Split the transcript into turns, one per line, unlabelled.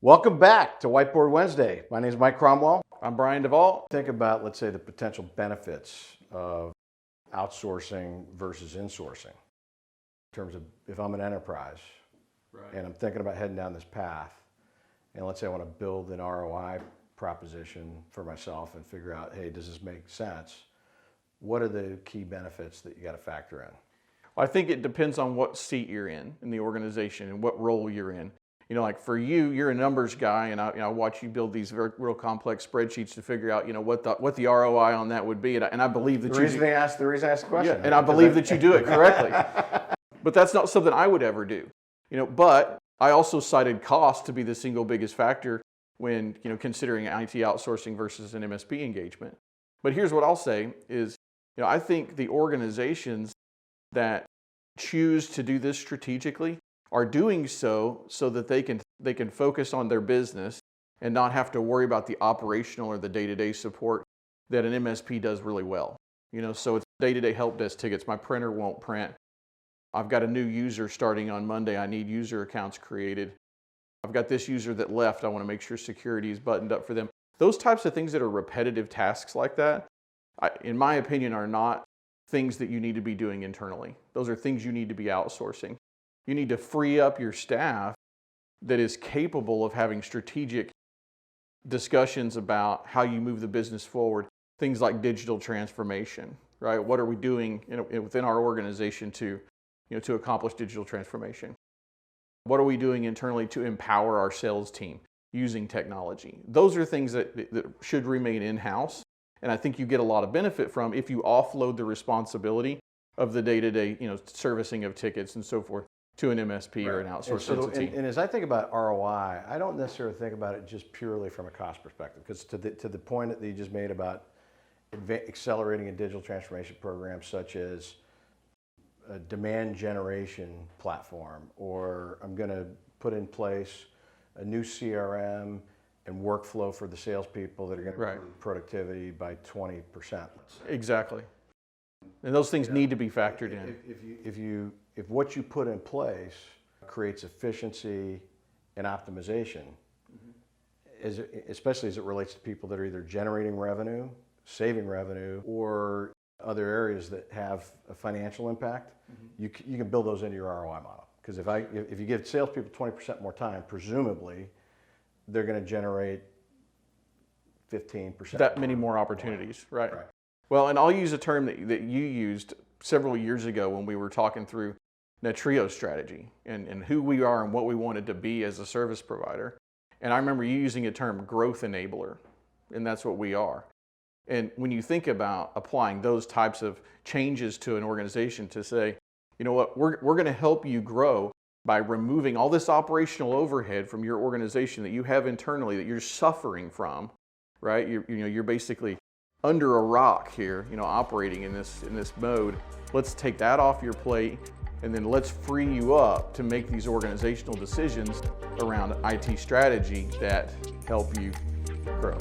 Welcome back to Whiteboard Wednesday. My name is Mike Cromwell.
I'm Brian Duvall.
Think about, let's say, the potential benefits of outsourcing versus insourcing. In terms of if I'm an enterprise and I'm thinking about heading down this path, and let's say I want to build an ROI proposition for myself and figure out, hey, does this make sense? What are the key benefits that you got to factor in?
Well, I think it depends on what seat you're in the organization and what role you're in. You know, like for you, you're a numbers guy, and I watch you build these real complex spreadsheets to figure out, what the ROI on that would be, and I believe that
the reason I asked the question.
Yeah, and I believe that you do it correctly. But that's not something I would ever do. But I also cited cost to be the single biggest factor when considering IT outsourcing versus an MSP engagement. But here's what I'll say is, I think the organizations that choose to do this strategically are doing so that they can focus on their business and not have to worry about the operational or the day-to-day support that an MSP does really well. So it's day-to-day help desk tickets. My printer won't print. I've got a new user starting on Monday. I need user accounts created. I've got this user that left. I want to make sure security is buttoned up for them. Those types of things that are repetitive tasks like that, in my opinion, are not things that you need to be doing internally. Those are things you need to be outsourcing. You need to free up your staff that is capable of having strategic discussions about how you move the business forward. Things like digital transformation, right? What are we doing within our organization to accomplish digital transformation? What are we doing internally to empower our sales team using technology? Those are things that should remain in-house, and I think you get a lot of benefit from if you offload the responsibility of the day-to-day servicing of tickets and so forth to an MSP or an outsourced entity.
And as I think about ROI, I don't necessarily think about it just purely from a cost perspective, because to the point that you just made about accelerating a digital transformation program such as a demand generation platform, or I'm going to put in place a new CRM and workflow for the salespeople that are going to improve productivity by 20%.
Exactly. And those things need to be factored in.
If what you put in place creates efficiency and optimization, especially as it relates to people that are either generating revenue, saving revenue, or other areas that have a financial impact, you can build those into your ROI model. Because if you give salespeople 20% more time, presumably they're going to generate 15%.
That many more opportunities, right? Well, and I'll use a term that you used several years ago when we were talking through the trio strategy and who we are and what we wanted to be as a service provider. And I remember you using a term growth enabler, and that's what we are. And when you think about applying those types of changes to an organization to say, we're going to help you grow by removing all this operational overhead from your organization that you have internally that you're suffering from, right? You're basically under a rock here, operating in this mode. Let's take that off your plate, and then let's free you up to make these organizational decisions around IT strategy that help you grow.